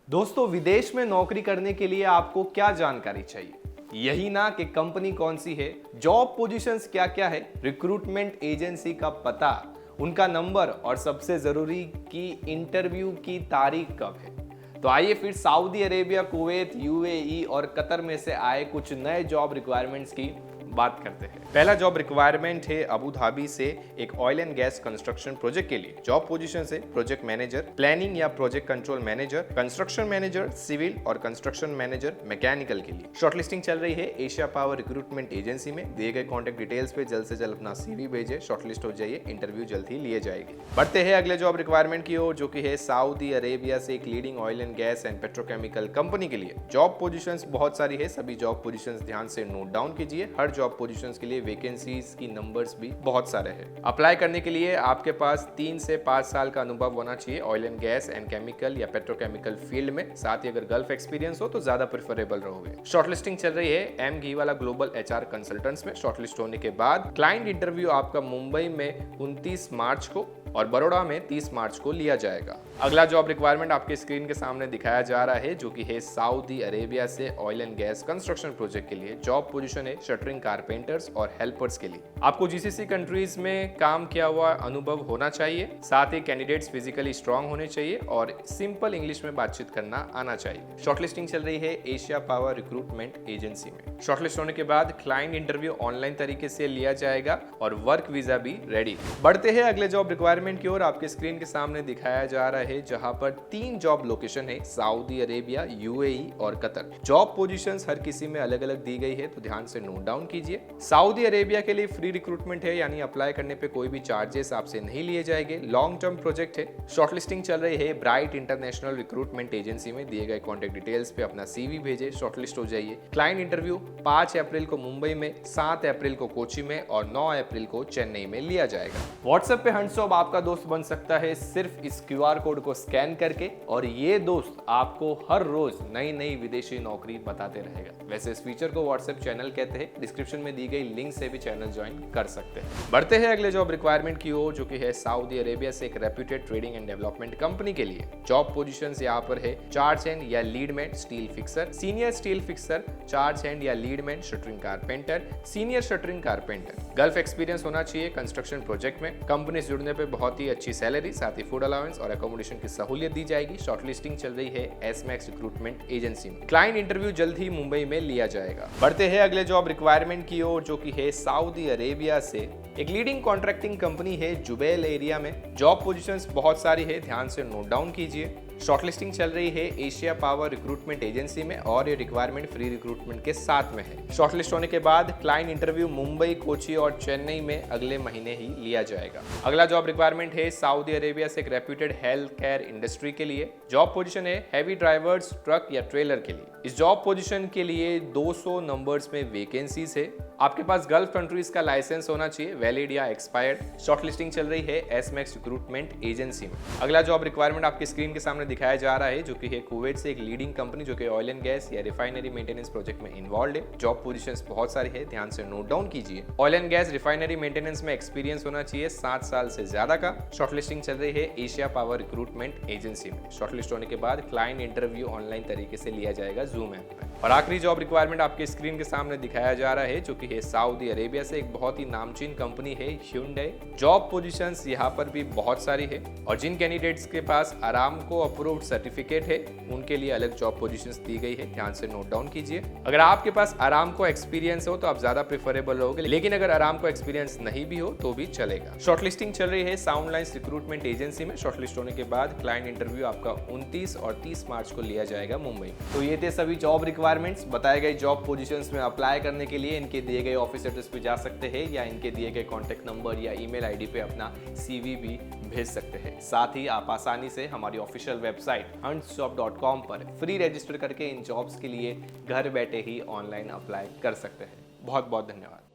दोस्तों, विदेश में नौकरी करने के लिए आपको क्या जानकारी चाहिए? यही ना कि कंपनी कौन सी है, जॉब पोजीशंस क्या क्या है, रिक्रूटमेंट एजेंसी का पता, उनका नंबर और सबसे जरूरी कि इंटरव्यू की तारीख कब है। तो आइए फिर सऊदी अरेबिया, कुवैत, यूएई और कतर में से आए कुछ नए जॉब रिक्वायरमेंट्स की बात करते हैं। पहला जॉब रिक्वायरमेंट है अबू धाबी से एक oil and gas construction project के लिए। जॉब पोजीशन है प्रोजेक्ट मैनेजर, प्लानिंग या project control manager, construction manager, civil और कंस्ट्रक्शन मैनेजर मैकेनिकल के लिए। शॉर्टलिस्टिंग चल रही है एशिया पावर रिक्रूटमेंट एजेंसी में। दिए गए कॉन्टैक्ट डिटेल्स पे जल्द से जल्द अपना सीवी भेजे, शॉर्टलिस्ट हो जाइए, इंटरव्यू जल्द ही लिए जाएगी। बढ़ते हैं अगले जॉब रिक्वायरमेंट की ओर, जो कि है सऊदी अरेबिया से एक leading oil and gas and petrochemical company के लिए। जॉब पोजीशंस बहुत सारी है, सभी जॉब पोजीशंस ध्यान से नोट डाउन कीजिए। हर जॉब पोजीशंस के लिए वैकेंसीज की नंबर्स भी बहुत सारे हैं। अप्लाई करने के लिए आपके पास 3 से 5 साल का अनुभव होना चाहिए oil and gas and chemical या पेट्रोकेमिकल फील्ड में। साथ ही अगर गल्फ एक्सपीरियंस हो तो ज्यादा प्रेफरेबल रहोगे। शॉर्टलिस्टिंग चल रही है एम घी वाला ग्लोबल एचआर कंसल्टेंट्स में। शॉर्टलिस्ट होने के बाद क्लाइंट इंटरव्यू आपका मुंबई में 29 मार्च को और बड़ौदा में 30 मार्च को लिया जाएगा। अगला जॉब रिक्वायरमेंट आपके स्क्रीन के सामने दिखाया जा रहा है, जो कि है सऊदी अरेबिया से oil and gas construction project के लिए। जॉब पोजीशन है शटरिंग कारपेंटर्स और हेल्पर्स के लिए। आपको जीसीसी कंट्रीज में काम किया हुआ अनुभव होना चाहिए। साथ ही कैंडिडेट्स फिजिकली स्ट्रांग होने चाहिए और सिंपल इंग्लिश में बातचीत करना आना चाहिए। शॉर्टलिस्टिंग चल रही है एशिया पावर रिक्रूटमेंट एजेंसी में। शॉर्टलिस्ट होने के बाद क्लाइंट इंटरव्यू ऑनलाइन तरीके से लिया जाएगा और वर्क वीजा भी रेडी। बढ़ते हैं अगले जॉब रिक्वायरमेंट की ओर। आपके स्क्रीन के सामने दिखाया जा रहा है, जहां पर 3 जॉब लोकेशन है, सऊदी अरेबिया, यूएई और कतर। जॉब पोजीशंस हर किसी में अलग अलग दी गई है, तो ध्यान से नोट डाउन कीजिए। सऊदी अरेबिया के लिए फ्री रिक्रूटमेंट है, यानी अप्लाई करने पे कोई भी चार्जेस आपसे नहीं लिए जाएंगे। लॉन्ग टर्म प्रोजेक्ट है। शॉर्टलिस्टिंग चल रही है ब्राइट इंटरनेशनल रिक्रूटमेंट एजेंसी में। दिए गए कॉन्टैक्ट डिटेल्स पे अपना सीवी भेजे, शॉर्टलिस्ट हो जाइए। क्लाइंट इंटरव्यू 5 अप्रैल को मुंबई में, 7 अप्रैल को कोची में और 9 अप्रैल को चेन्नई में लिया जाएगा। व्हाट्सएप पे हंड्सॉब आपका दोस्त बन सकता है सिर्फ इस क्यूआर कोड को स्कैन करके, और ये दोस्त आपको हर रोज नई नई विदेशी नौकरी बताते रहेगा। वैसे इस फीचर को व्हाट्सएप चैनल कहते हैं। डिस्क्रिप्शन में दी गई लिंक से भी चैनल ज्वाइन कर सकते हैं। बढ़ते हैं अगले जॉब रिक्वायरमेंट की ओर, जो कि है सऊदी अरेबिया से एक reputed trading and development company के लिए। जॉब पोजीशंस यहाँ पर है चार्ज हैंड या leadman steel fixer, senior steel fixer, charge hand या leadman shuttering carpenter, senior shuttering carpenter. Gulf experience होना चाहिए कंस्ट्रक्शन प्रोजेक्ट में। कंपनी से जुड़ने पे बहुत ही अच्छी सैलरी, साथ ही फूड अलाउंस और अकोमोडेशन की सहूलियत दी जाएगी। शॉर्टलिस्टिंग चल रही है एसमैक्स रिक्रूटमेंट एजेंसी में। क्लाइंट इंटरव्यू जल्द ही मुंबई में लिया जाएगा। बढ़ते हैं अगले जॉब रिक्वायरमेंट की ओर, जो कि है सऊदी अरेबिया से एक लीडिंग कॉन्ट्रैक्टिंग कंपनी है जुबैल एरिया में। जॉब पोजीशंस बहुत सारी है, ध्यान से नोट डाउन कीजिए। शॉर्टलिस्टिंग चल रही है एशिया पावर रिक्रूटमेंट एजेंसी में और ये रिक्वायरमेंट फ्री रिक्रूटमेंट के साथ में है। शॉर्टलिस्ट होने के बाद क्लाइंट इंटरव्यू मुंबई, कोची और चेन्नई में अगले महीने ही लिया जाएगा। अगला जॉब रिक्वायरमेंट है सऊदी अरेबिया से एक रेप्यूटेड हेल्थ केयर इंडस्ट्री के लिए। जॉब पोजीशन है हैवी ड्राइवर्स, ट्रक या ट्रेलर के लिए। इस जॉब पोजीशन के लिए 200 नंबर्स में वैकेंसीज है। आपके पास गल्फ कंट्रीज का लाइसेंस होना चाहिए, वैलिड या एक्सपायर्ड। शॉर्टलिस्टिंग चल रही है एसमैक्स रिक्रूटमेंट एजेंसी में। अगला जॉब रिक्वायरमेंट आपकी स्क्रीन के सामने दिखाया जा रहा है, जो कि है कुवैत से एक लीडिंग कंपनी, जो कि ऑयल एंड गैस या रिफाइनरी मेंटेनेंस प्रोजेक्ट में इन्वॉल्व है। जॉब पोजीशंस बहुत सारी है, ध्यान से नोट डाउन कीजिए। Oil and gas refinery maintenance में एक्सपीरियंस होना चाहिए 7 साल से ज्यादा का। शॉर्टलिस्टिंग चल रही है एशिया पावर रिक्रूटमेंट एजेंसी में। शॉर्टलिस्ट होने के बाद क्लाइंट इंटरव्यू ऑनलाइन तरीके से लिया जाएगा जूम ऐप पे। और आखिरी जॉब रिक्वायरमेंट आपके स्क्रीन के सामने दिखाया जा रहा है, जो कि है सऊदी अरेबिया से एक बहुत ही नामचीन कंपनी है Hyundai। जॉब पोजीशंस यहाँ पर भी बहुत सारी है, और जिन कैंडिडेट्स के पास अरामको अप्रूव्ड सर्टिफिकेट है उनके लिए अलग जॉब पोजीशंस दी गई है, ध्यान से नोट डाउन कीजिए। अगर आपके पास अरामको एक्सपीरियंस हो तो आप ज्यादा प्रेफरेबल रहोगे, लेकिन अगर अरामको एक्सपीरियंस नहीं भी हो तो भी चलेगा। शॉर्टलिस्टिंग चल रही है साउंड लाइन्स रिक्रूटमेंट एजेंसी में। शॉर्टलिस्ट होने के बाद क्लाइंट इंटरव्यू आपका 29 और 30 मार्च को लिया जाएगा मुंबई। तो ये थे सभी जॉब रिक्वायरमेंट्स। बताए गए जॉब पोजीशंस में अप्लाई करने के लिए इनके दिए गए ऑफिस एड्रेस पे जा सकते हैं, या इनके दिए गए कॉन्टैक्ट नंबर या ईमेल आईडी पे अपना सीवी भी भेज सकते हैं। साथ ही आप आसानी से हमारी ऑफिशियल वेबसाइट huntsjob.com पर फ्री रजिस्टर करके इन जॉब्स के लिए घर बैठे ही ऑनलाइन अप्लाई कर सकते हैं। बहुत बहुत धन्यवाद।